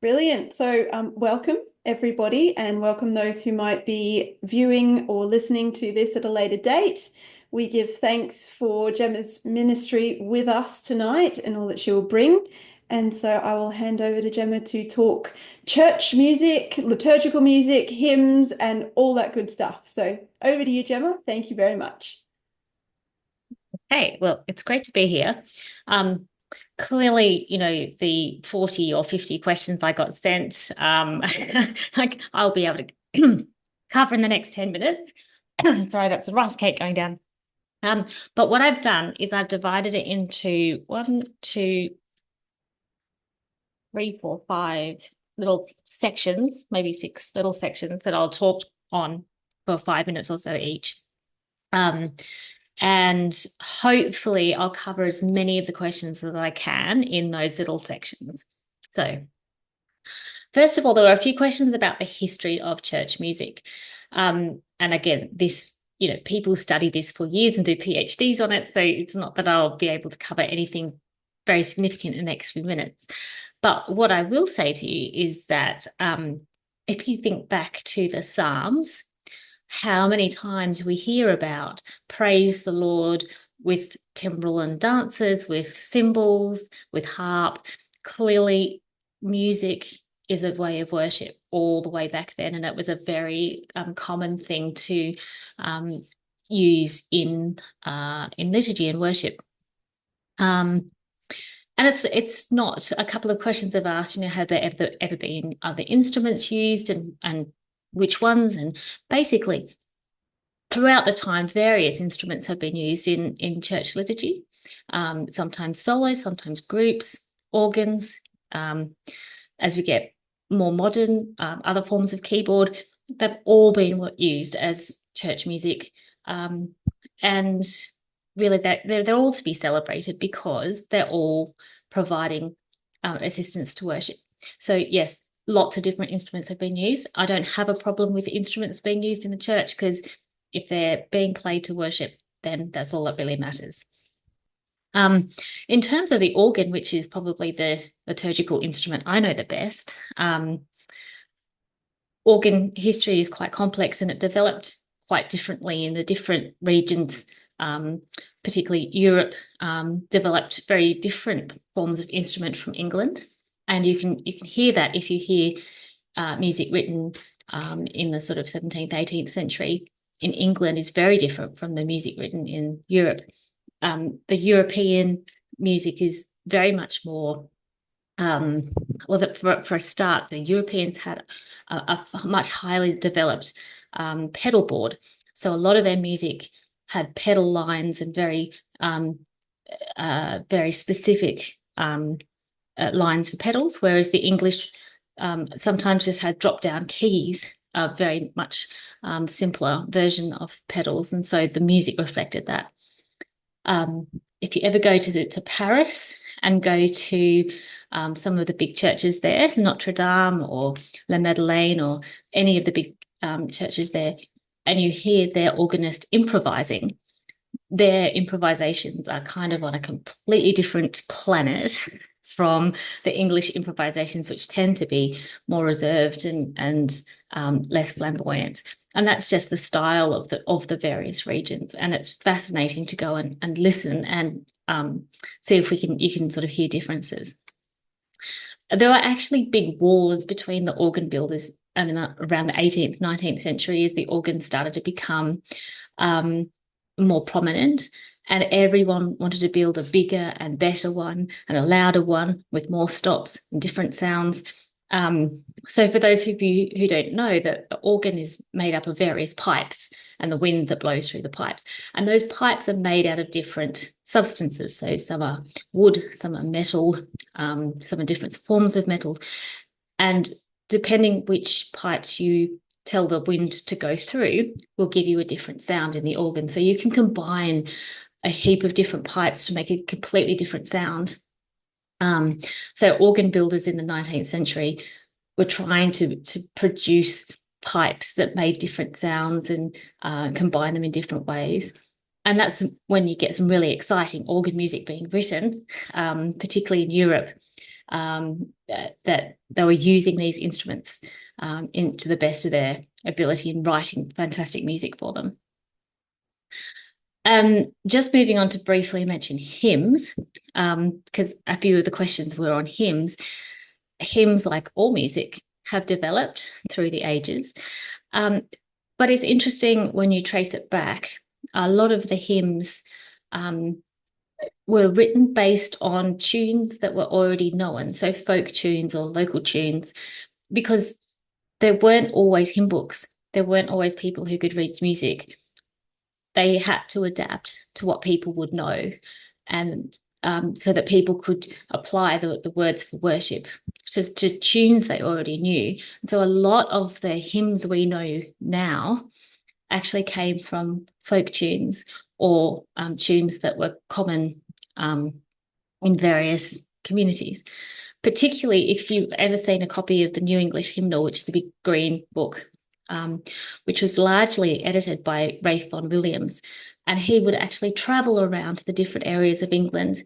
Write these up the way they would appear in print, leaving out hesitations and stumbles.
Brilliant. So, welcome everybody, and welcome those who might be viewing or listening to this at a later date. We give thanks for Gemma's ministry with us tonight and all that she will bring. And so I will hand over to Gemma to talk church music, liturgical music, hymns, and all that good stuff. So over to you, Gemma. Thank you very much. Hey, well, it's great to be here. Um, Clearly, the 40 or 50 questions I got sent, I'll be able to cover in the next 10 minutes. Sorry, that's the rice cake going down. But what I've done is I've divided it into one, two, three, four, five little sections, maybe six little sections that I'll talk on for 5 minutes or so each. Um, and hopefully I'll cover as many of the questions that I can in those little sections. So, first of all, there were a few questions about the history of church music. And again, people study this for years and do PhDs on it. So it's not that I'll be able to cover anything very significant in the next few minutes. But what I will say to you is that if you think back to the Psalms, how many times we hear about praise the Lord with timbrel and dancers, with cymbals, with harp. Clearly, music is a way of worship all the way back then, and it was a very common thing to use in liturgy and worship. And it's not. A couple of questions I've asked, have there ever been other instruments used, and which ones? And basically, throughout the time, various instruments have been used in church liturgy. Sometimes solos, sometimes groups, organs. As we get more modern, other forms of keyboard, they've all been used as church music, and really that they're all to be celebrated because they're all providing assistance to worship. So yes, lots of different instruments have been used. I don't have a problem with instruments being used in the church because if they're being played to worship, then that's all that really matters. In terms of the organ, which is probably the liturgical instrument I know the best, organ history is quite complex and it developed quite differently in the different regions. Particularly Europe developed very different forms of instrument from England, and you can hear that if you hear music written in the sort of 17th, 18th century in England is very different from the music written in Europe. The European music is very much more. For a start, the Europeans had a much highly developed pedal board, so a lot of their music had pedal lines and very specific lines for pedals, whereas the English sometimes just had drop-down keys, a very much simpler version of pedals, and so the music reflected that. If you ever go to Paris and go to some of the big churches there, Notre Dame or La Madeleine or any of the big churches there, and you hear their organist improvising, their improvisations are kind of on a completely different planet from the English improvisations, which tend to be more reserved and less flamboyant. And that's just the style of the various regions. And it's fascinating to go and listen and see if you can sort of hear differences. There were actually big wars between the organ builders around the 18th, 19th century as the organ started to become more prominent, and everyone wanted to build a bigger and better one and a louder one with more stops and different sounds. So for those of you who don't know, the organ is made up of various pipes and the wind that blows through the pipes. And those pipes are made out of different substances. So some are wood, some are metal, some are different forms of metals. And depending which pipes you tell the wind to go through will give you a different sound in the organ. So you can combine a heap of different pipes to make a completely different sound. So organ builders in the 19th century were trying to produce pipes that made different sounds and combine them in different ways. And that's when you get some really exciting organ music being written, particularly in Europe. that they were using these instruments to the best of their ability and writing fantastic music for them. Just moving on to briefly mention hymns, because a few of the questions were on hymns. Hymns, like all music, have developed through the ages. But it's interesting when you trace it back, a lot of the hymns were written based on tunes that were already known, so folk tunes or local tunes, because there weren't always hymn books. There weren't always people who could read music. They had to adapt to what people would know, and so that people could apply the words for worship to tunes they already knew. And so a lot of the hymns we know now actually came from folk tunes or tunes that were common in various communities. Particularly if you've ever seen a copy of the New English Hymnal, which is the big green book, which was largely edited by Ralph Vaughan Williams. And he would actually travel around to the different areas of England,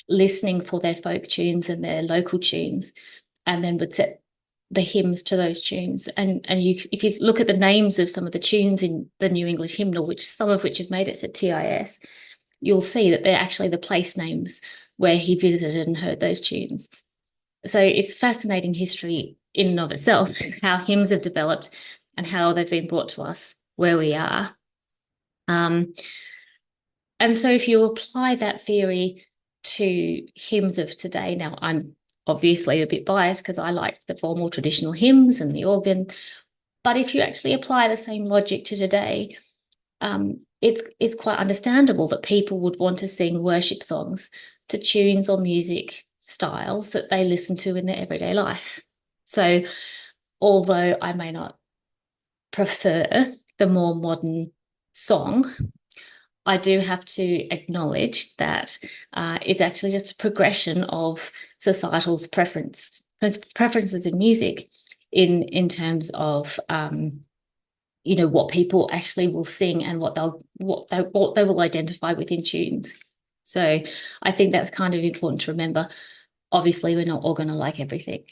listening for their folk tunes and their local tunes, and then would set the hymns to those tunes. And if you look at the names of some of the tunes in the New English Hymnal, which some of which have made it to TIS, you'll see that they're actually the place names where he visited and heard those tunes. So it's fascinating history in and of itself, how hymns have developed and how they've been brought to us where we are. And so if you apply that theory to hymns of today, now I'm obviously a bit biased because I like the formal traditional hymns and the organ, but if you actually apply the same logic to today, it's quite understandable that people would want to sing worship songs to tunes or music styles that they listen to in their everyday life. So although I may not prefer the more modern song, I do have to acknowledge that it's actually just a progression of societal's preferences in music in terms of what people actually will sing and what they will identify within tunes. So I think that's kind of important to remember. Obviously, we're not all going to like everything.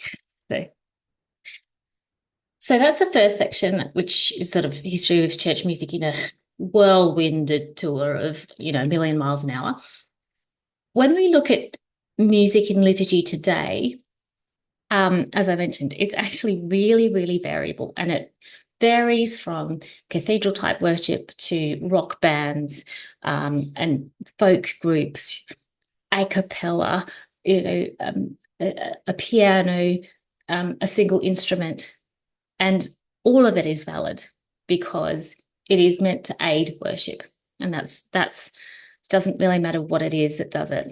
So that's the first section, which is sort of history of church music in a whirlwinded tour of, a million miles an hour. When we look at music in liturgy today, as I mentioned, it's actually really, really variable, and it varies from cathedral type worship to rock bands and folk groups, a cappella, a piano, a single instrument, and all of it is valid because it is meant to aid worship, and that's doesn't really matter what it is that does it.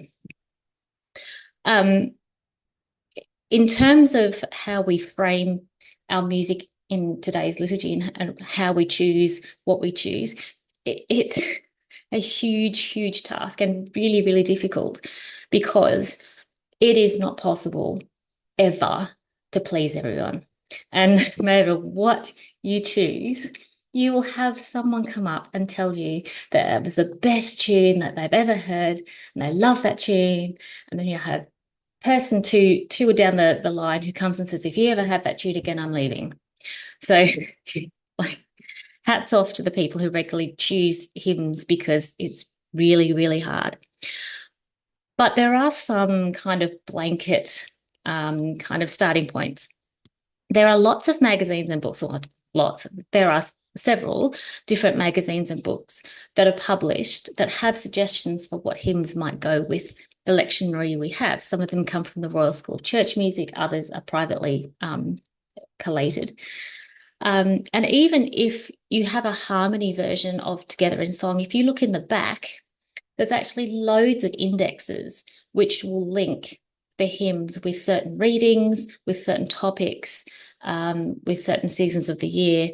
In terms of how we frame our music in today's liturgy and how we choose what we choose, it's a huge, huge task and really, really difficult because it is not possible ever to please everyone. And no matter what you choose, you will have someone come up and tell you that it was the best tune that they've ever heard and they love that tune. And then you have person two down the line who comes and says, if you ever have that tune again, I'm leaving. So like, hats off to the people who regularly choose hymns because it's really, really hard. But there are some kind of blanket kind of starting points. There are lots of magazines and books, or lots, there are several different magazines and books that are published that have suggestions for what hymns might go with the lectionary we have. Some of them come from the Royal School of Church Music, others are privately collated. And even if you have a harmony version of Together in Song, if you look in the back, there's actually loads of indexes which will link the hymns with certain readings, with certain topics, with certain seasons of the year.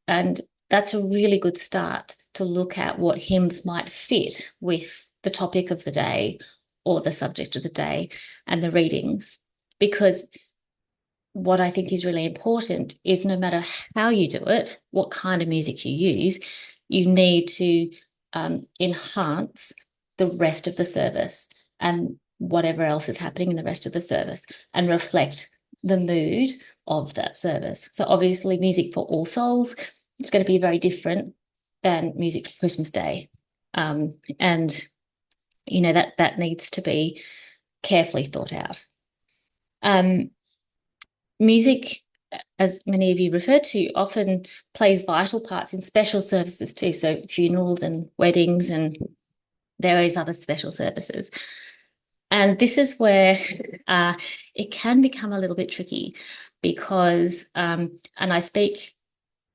And that's a really good start to look at what hymns might fit with the topic of the day or the subject of the day and the readings. Because what I think is really important is no matter how you do it, what kind of music you use, you need to enhance the rest of the service. And whatever else is happening in the rest of the service and reflect the mood of that service. So obviously music for All Souls is going to be very different than music for Christmas Day. And that needs to be carefully thought out. Music, as many of you referred to, often plays vital parts in special services too. So funerals and weddings and various other special services. And this is where it can become a little bit tricky because, and I speak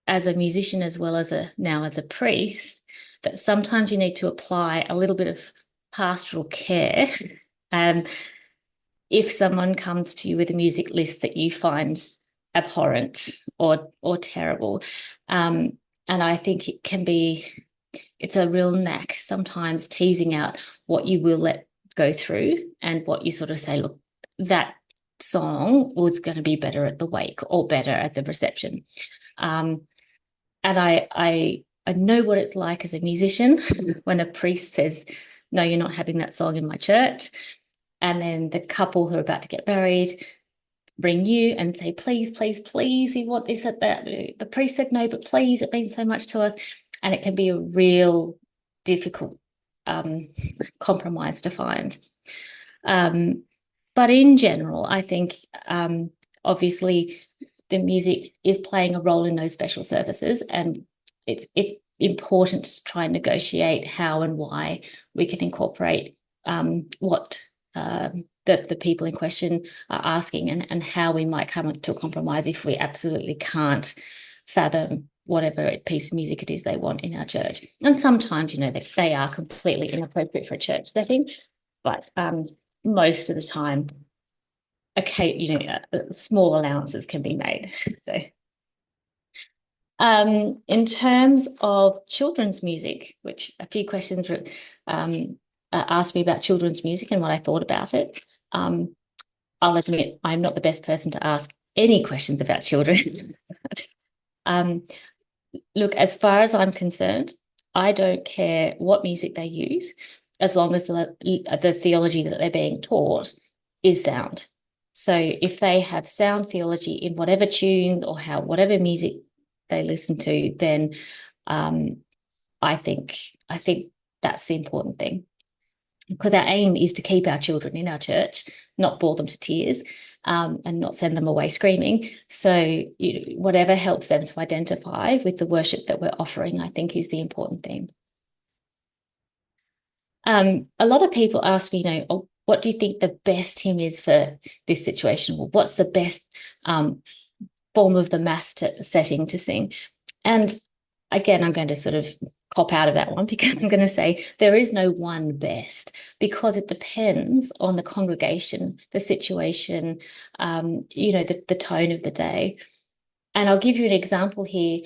as a musician as well as now as a priest, that sometimes you need to apply a little bit of pastoral care. If someone comes to you with a music list that you find abhorrent or terrible, and I think it's a real knack sometimes teasing out what you will let go through and what you sort of say, look, that song was going to be better at the wake or better at the reception. And I know what it's like as a musician when a priest says, no, you're not having that song in my church. And then the couple who are about to get married ring you and say, please, please, please, we want this at that. The priest said no, but please, it means so much to us. And it can be a real difficult compromise to find. But in general, I think obviously the music is playing a role in those special services, and it's important to try and negotiate how and why we can incorporate what the people in question are asking and how we might come to a compromise if we absolutely can't fathom whatever piece of music it is they want in our church. And sometimes, they are completely inappropriate for a church setting, but most of the time, small allowances can be made. So, in terms of children's music, which a few questions were asked me about children's music and what I thought about it. I'll admit I'm not the best person to ask any questions about children. But, look, as far as I'm concerned, I don't care what music they use, as long as the theology that they're being taught is sound. So if they have sound theology in whatever tune or whatever music they listen to, then I think that's the important thing. Because our aim is to keep our children in our church, not bore them to tears, and not send them away screaming. So whatever helps them to identify with the worship that we're offering, I think is the important thing. A lot of people ask me, oh, what do you think the best hymn is for this situation? Well, what's the best form of the mass setting to sing? And again, I'm going to sort of cop out of that one because I'm going to say there is no one best, because it depends on the congregation, the situation, the tone of the day. And I'll give you an example here.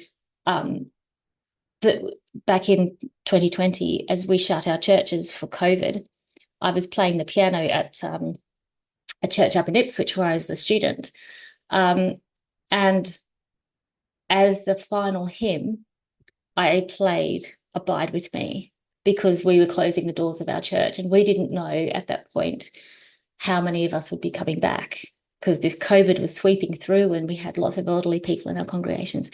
That back in 2020, as we shut our churches for COVID, I was playing the piano at a church up in Ipswich where I was a student. And as the final hymn, I played Abide With Me because we were closing the doors of our church, and we didn't know at that point how many of us would be coming back because this COVID was sweeping through and we had lots of elderly people in our congregations.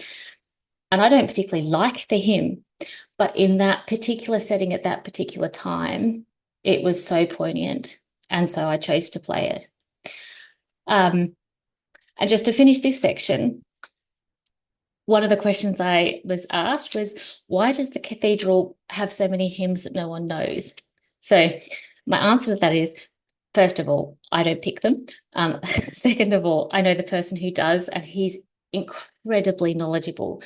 And I don't particularly like the hymn, but in that particular setting at that particular time, it was so poignant. And so I chose to play it. And just to finish this section, one of the questions I was asked was, why does the cathedral have so many hymns that no one knows? So my answer to that is, first of all, I don't pick them. Second of all, I know the person who does, and he's incredibly knowledgeable.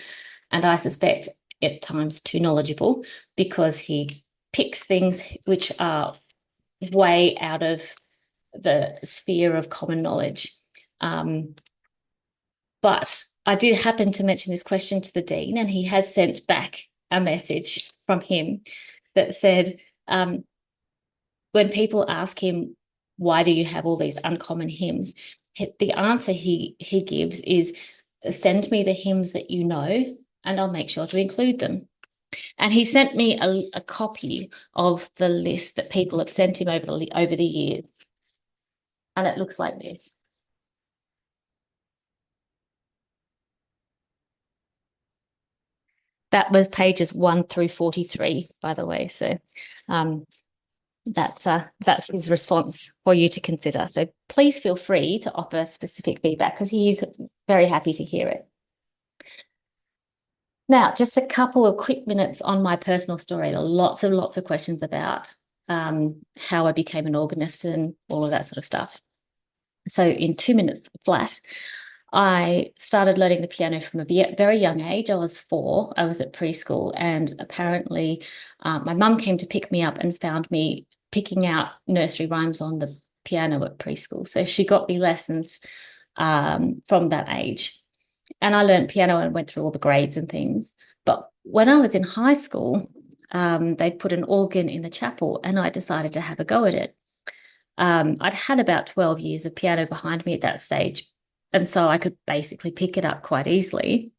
And I suspect at times too knowledgeable, because he picks things which are way out of the sphere of common knowledge. But I did happen to mention this question to the Dean, and he has sent back a message from him that said, when people ask him, why do you have all these uncommon hymns? The answer he gives is, send me the hymns that you know, and I'll make sure to include them. And he sent me a copy of the list that people have sent him over the years. And it looks like this. That was pages 1 through 43, by the way. So that's his response for you to consider. So please feel free to offer specific feedback because he's very happy to hear it. Now, just a couple of quick minutes on my personal story. Lots of questions about how I became an organist and all of that sort of stuff. So in 2 minutes flat, I started learning the piano from a very young age. I was 4. I was at preschool, and apparently my mum came to pick me up and found me picking out nursery rhymes on the piano at preschool. So she got me lessons from that age. And I learned piano and went through all the grades and things. But when I was in high school, they put an organ in the chapel, and I decided to have a go at it. I'd had about 12 years of piano behind me at that stage, and so I could basically pick it up quite easily.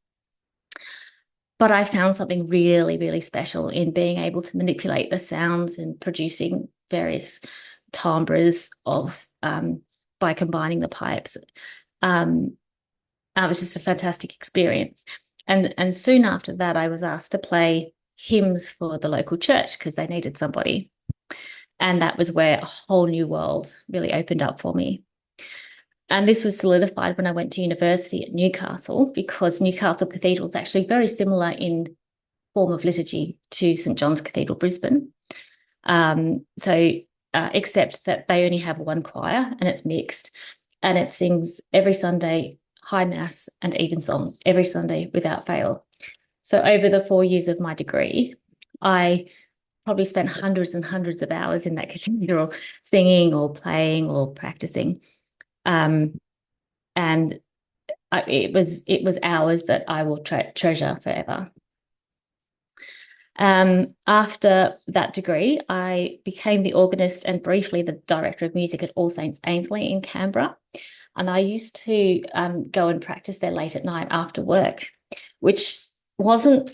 But I found something really, really special in being able to manipulate the sounds and producing various timbres of by combining the pipes. It was just a fantastic experience. And soon after that, I was asked to play hymns for the local church because they needed somebody. And that was where a whole new world really opened up for me. And this was solidified when I went to university at Newcastle, because Newcastle Cathedral is actually very similar in form of liturgy to St John's Cathedral, Brisbane. Except that they only have one choir and it's mixed, and it sings every Sunday high mass and evensong every Sunday without fail. So over the 4 years of my degree, I probably spent hundreds and hundreds of hours in that cathedral singing or playing or practicing. It was hours that I will treasure forever. After that degree, I became the organist and briefly the director of music at All Saints Ainsley in Canberra. And I used to go and practice there late at night after work, which wasn't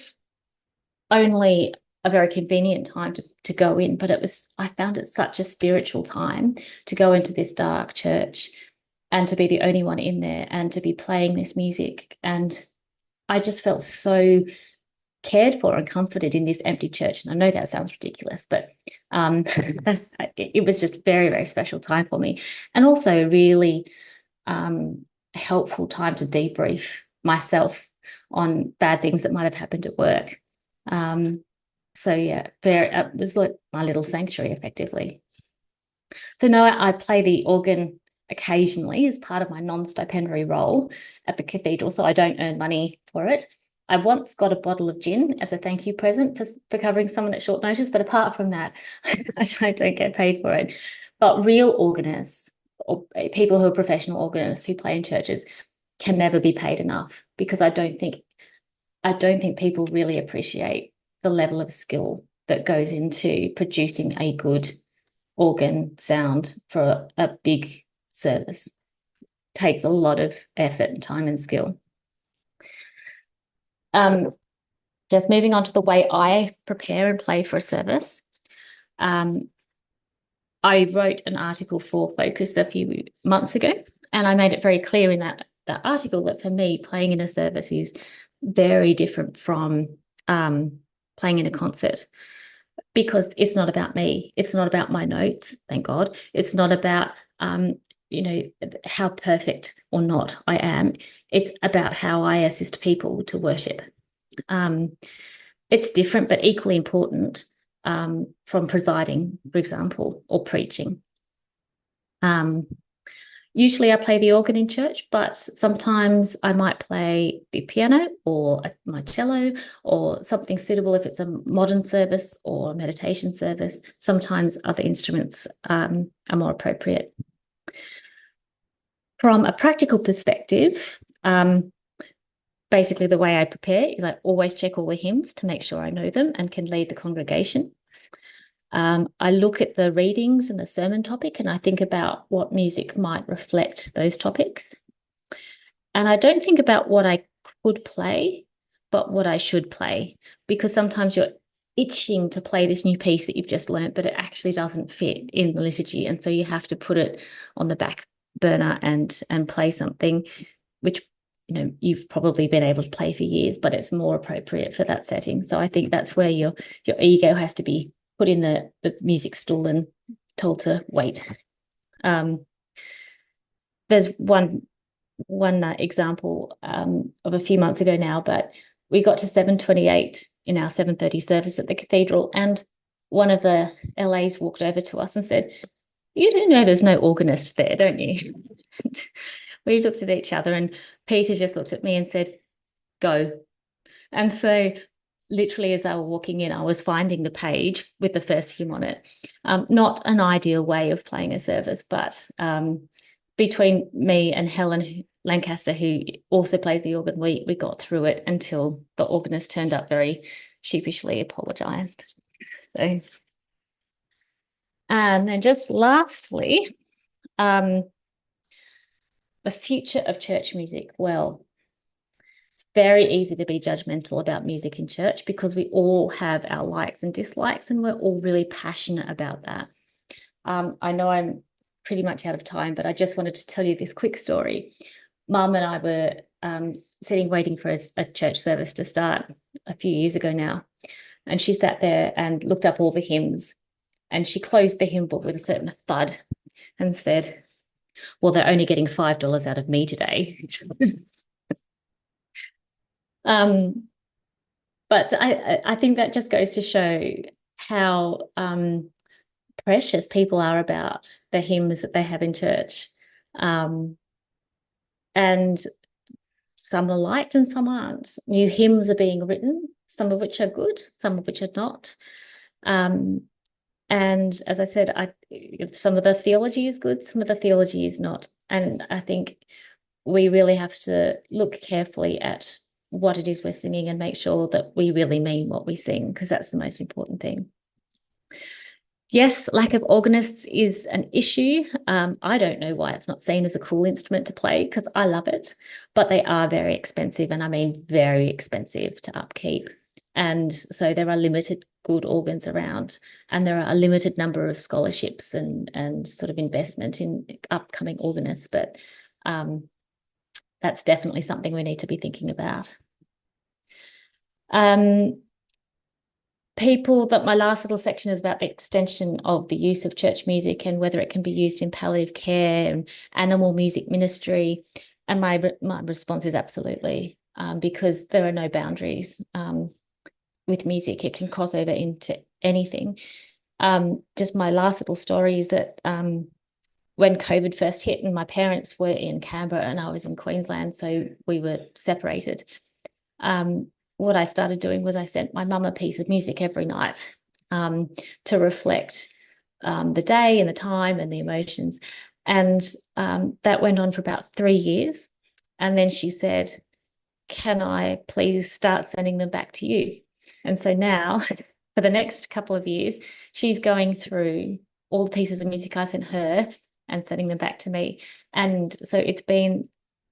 only a very convenient time to go in, but I found it such a spiritual time to go into this dark church and to be the only one in there and to be playing this music. And I just felt so cared for and comforted in this empty church. And I know that sounds ridiculous, but it was just a very, very special time for me. And also really helpful time to debrief myself on bad things that might have happened at work. It was like my little sanctuary, effectively. So now I play the organ occasionally as part of my non-stipendiary role at the cathedral, so I don't earn money for it. I once got a bottle of gin as a thank you present for covering someone at short notice, but apart from that, I don't get paid for it. But real organists, or people who are professional organists who play in churches, can never be paid enough, because I don't think people really appreciate the level of skill that goes into producing a good organ sound for a big service. It takes a lot of effort and time and skill. Just moving on to the way I prepare and play for a service. I wrote an article for Focus a few months ago, and I made it very clear in that article that for me, playing in a service is very different from playing in a concert, because it's not about me. It's not about my notes, thank God. It's not about how perfect or not I am. It's about how I assist people to worship. It's different but equally important from presiding, for example, or preaching. Usually I play the organ in church, but sometimes I might play the piano or my cello or something suitable if it's a modern service or a meditation service. Sometimes other instruments are more appropriate. From a practical perspective, basically the way I prepare is I always check all the hymns to make sure I know them and can lead the congregation. I look at the readings and the sermon topic, and I think about what music might reflect those topics. And I don't think about what I could play, but what I should play, because sometimes you're itching to play this new piece that you've just learnt, but it actually doesn't fit in the liturgy. And so you have to put it on the back burner and play something, which you've probably been able to play for years, but it's more appropriate for that setting. So I think that's where your ego has to be put in the music stool and told to wait. There's one example of a few months ago now, but we got to 7:28 in our 7:30 service at the cathedral, and one of the LAs walked over to us and said, "You do know there's no organist there, don't you?" We looked at each other, and Peter just looked at me and said, "Go." And so literally as they were walking in, I was finding the page with the first hymn on it. Not an ideal way of playing a service, but between me and Helen Lancaster, who also plays the organ, we got through it until the organist turned up very sheepishly apologised. So, and then just lastly, the future of church music. Well, it's very easy to be judgmental about music in church because we all have our likes and dislikes, and we're all really passionate about that. I know I'm pretty much out of time, but I just wanted to tell you this quick story. Mum and I were sitting waiting for a church service to start a few years ago now, and she sat there and looked up all the hymns, and she closed the hymn book with a certain thud and said, "Well, they're only getting $5 out of me today." But I think that just goes to show how precious people are about the hymns that they have in church. And some are liked and some aren't. New hymns are being written, some of which are good, some of which are not. And as I said, some of the theology is good, some of the theology is not. And I think we really have to look carefully at what it is we're singing and make sure that we really mean what we sing, because that's the most important thing. Yes, lack of organists is an issue. I don't know why it's not seen as a cool instrument to play, because I love it, but they are very expensive, and I mean very expensive to upkeep. And so there are limited good organs around, and there are a limited number of scholarships and sort of investment in upcoming organists. But that's definitely something we need to be thinking about. My last little section is about the extension of the use of church music and whether it can be used in palliative care and animal music ministry. And my response is absolutely, because there are no boundaries with music. It can cross over into anything. Just my last little story is that when COVID first hit and my parents were in Canberra and I was in Queensland, so we were separated, what I started doing was I sent my mum a piece of music every night to reflect the day and the time and the emotions. And that went on for about 3 years. And then she said, "Can I please start sending them back to you?" And so now, for the next couple of years, she's going through all the pieces of music I sent her and sending them back to me. And so it's been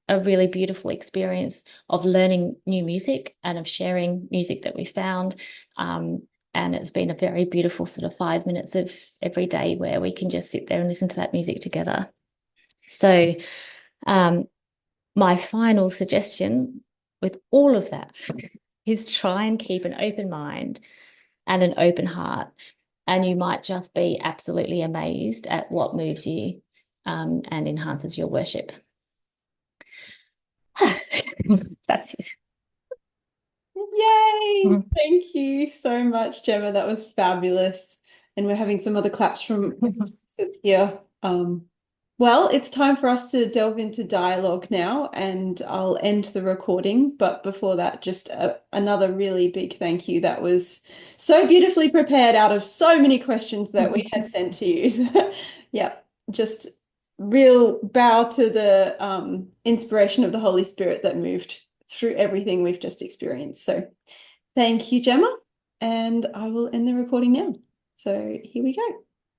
a really beautiful experience of learning new music and of sharing music that we found. And it's been a very beautiful sort of 5 minutes of every day where we can just sit there and listen to that music together. So my final suggestion with all of that is try and keep an open mind and an open heart. And you might just be absolutely amazed at what moves you and enhances your worship. That's it. Yay! Thank you so much, Gemma. That was fabulous. And we're having some other claps from here. Well, it's time for us to delve into dialogue now, and I'll end the recording. But before that, just another really big thank you. That was so beautifully prepared out of so many questions that we had sent to you. Yeah, just real bow to the inspiration of the Holy Spirit that moved through everything we've just experienced. So thank you, Gemma, and I will end the recording now. So here we go.